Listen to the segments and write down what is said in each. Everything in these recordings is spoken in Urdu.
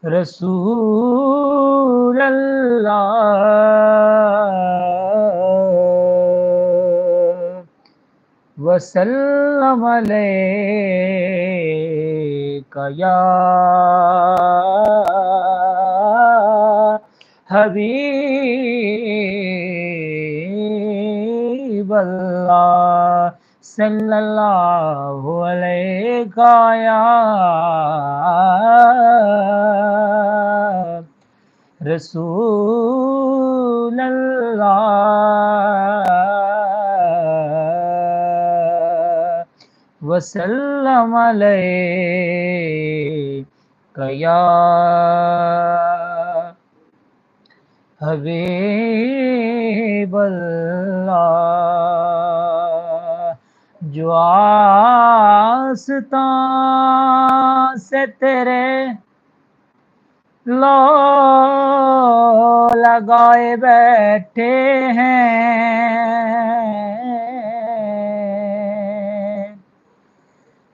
رسول اللہ وسلم علیک یا حبیب اللہ صلی اللہ علیہ یا رسول اللہ وسلم علیک یا حبیب اللہ جو آستاں سے تیرے لو لگائے بیٹھے ہیں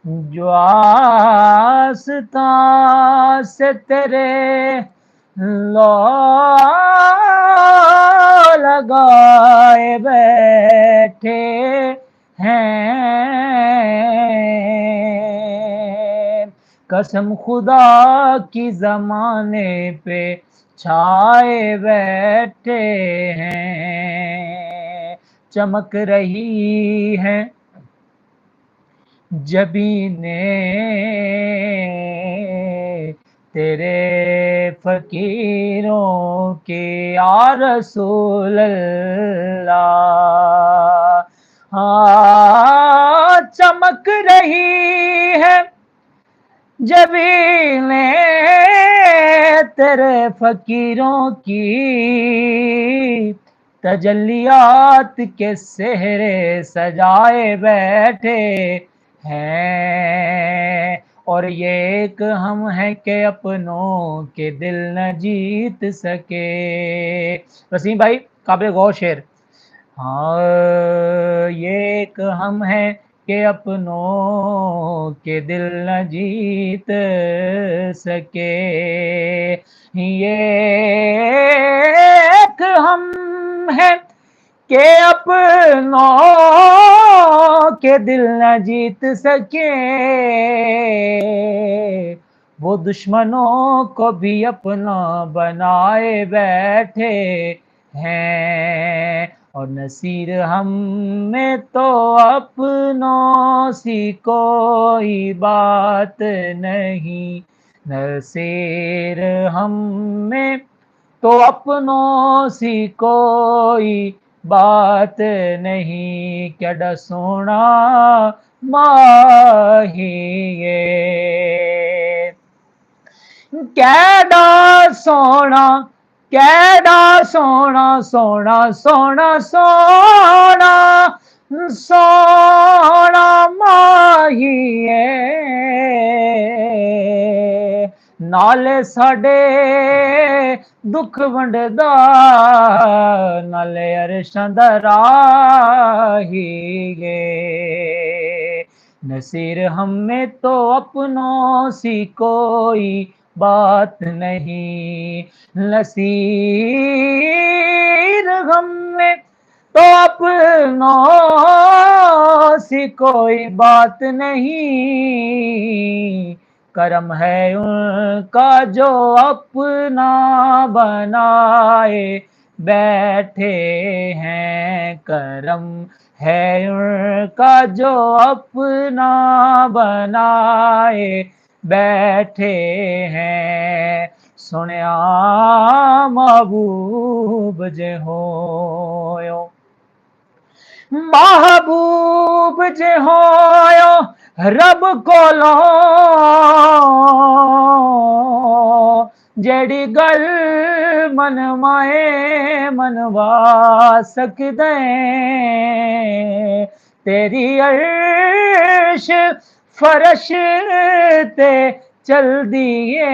جو آستاں سے تیرے لو لگائے بیٹھے ہیں قسم خدا کی زمانے پہ چھائے بیٹھے ہیں چمک رہی ہے جبینیں تیرے فقیروں کی یا رسول اللہ ہاں چمک رہی ہے جبینیں تیرے فقیروں کی تجلیات کے سہرے سجائے بیٹھے ہیں اور یہ ایک ہم ہیں کہ اپنوں کے دل نہ جیت سکے وسیم بھائی قابل غور شعر ہاں یہ ایک ہم ہیں کہ اپنوں کے دل نہ جیت سکے یہ ایک ہم ہیں کہ اپنوں کے دل نہ جیت سکے وہ دشمنوں کو بھی اپنا بنائے بیٹھے ہیں اور نصیر ہم میں تو اپنوں سی کوئی بات نہیں نصیر ہم میں تو اپنوں سی کوئی بات نہیں کیڈا سونا ماہی کیڈا سونا کیڈا سونا سونا سونا سونا سونا ماہی نالے ساڈے دکھ ونڈدا نالے عرشاں دا راہی نصیر ہم میں تو اپنوں سی کوئی بات نہیں نصیر ہم میں تو اپنوں سی کوئی بات نہیں کرم ہے ان کا جو اپنا بنائے بیٹھے ہیں کرم ہے ان کا جو اپنا بنائے بیٹھے ہیں سنیا محبوب جے ہویو محبوب جے ہویو رب کولوں جیڑی گل من مائے منوا سکدے تیری عرش فرش تے چل دیے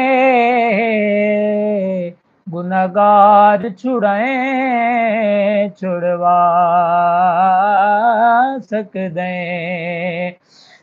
گناہگار چھڑائیں چھڑوا سکدے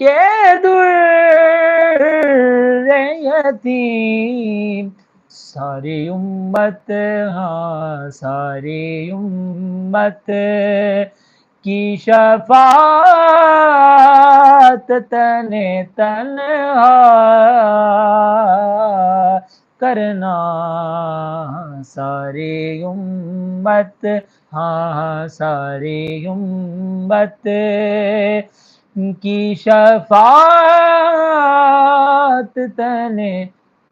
کہ در یتیم، ساری امت، ہاں ساری امت کی شفاعت تنہا کرنا، ساری امت، ہاں ساری امت کی شفاعت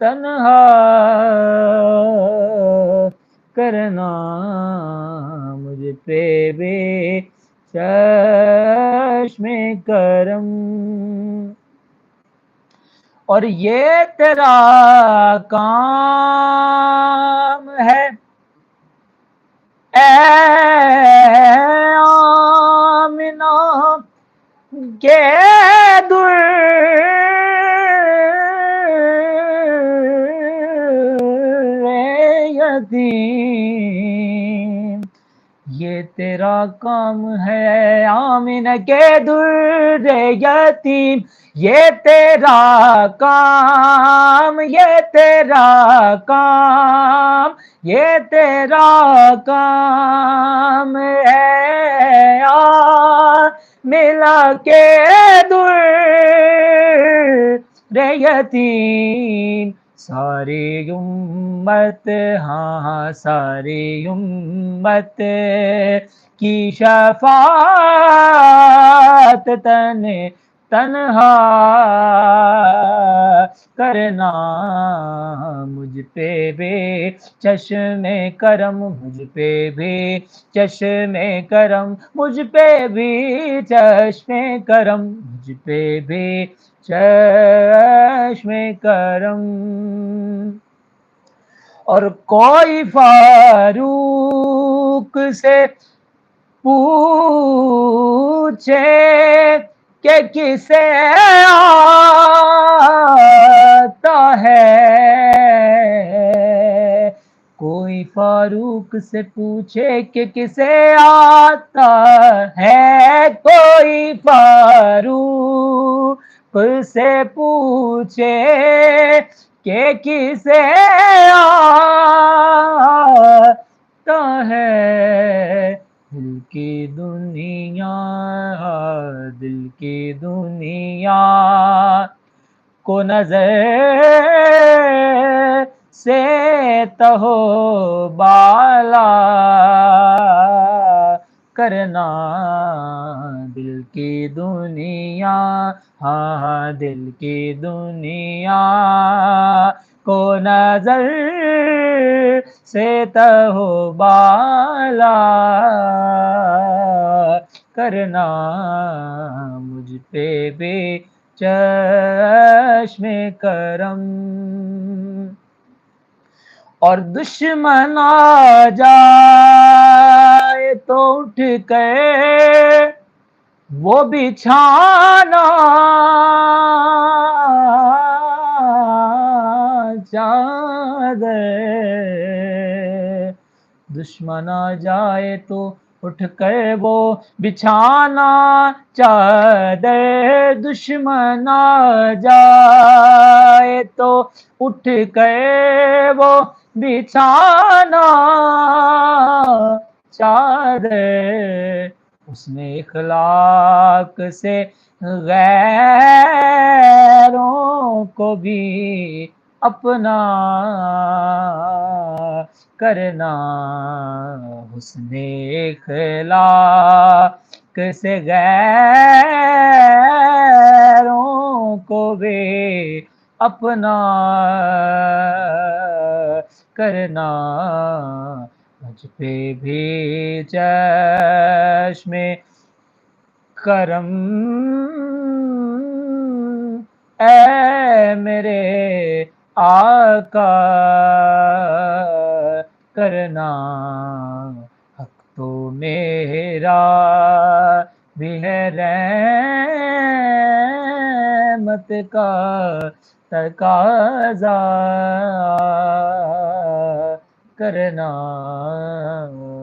تنہا کرنا، مجھ پہ بھی چشم کرم، اور یہ تیرا کام ہے اے آمنہ کہ در یتیم، یہ تیرا کام ہے آمنہ کے در یتیم، یہ تیرا کام، یہ تیرا کام، یہ تیرا کام ہے ملا کے در یتیم، ساری امت، ہاں ساری امت کی شفاعت تنہا کرنا، مجھ پہ بھی چشم کرم، مجھ پہ بھی چشم کرم، مجھ پہ بھی چشم کرم، مجھ پہ بھی چشم کرم، اور کوئی فاروق سے پوچھے کہ کسے آتا ہے، کوئی فاروق سے پوچھے کہ کسے آتا ہے، کوئی فاروق سے پوچھے کہ کسے آتا ہے، دل کی دنیا، دل کی دنیا کو نظر سے تہو بالا کرنا، دل کی دنیا، ہاں دل کی دنیا کو نظر سے تہو بالا کرنا، مجھ پہ بھی چشم کرم، اور دشمن آ جائے تو اٹھ کر وہ بچھانا چادر، دشمن آ جائے تو اٹھ کر وہ بچھانا چادر، دشمن آ جائے تو اٹھ کر وہ بچھانا چادر، اس نے اخلاق سے غیروں کو بھی اپنا کرنا، حسن اخلاق سے غیروں کو بھی اپنا کرنا، مجھ پہ بھی چشم کرم اے میرے آقا کرنا، حق تو میرا بھی ہے رحمت کا تقاضا کرنا۔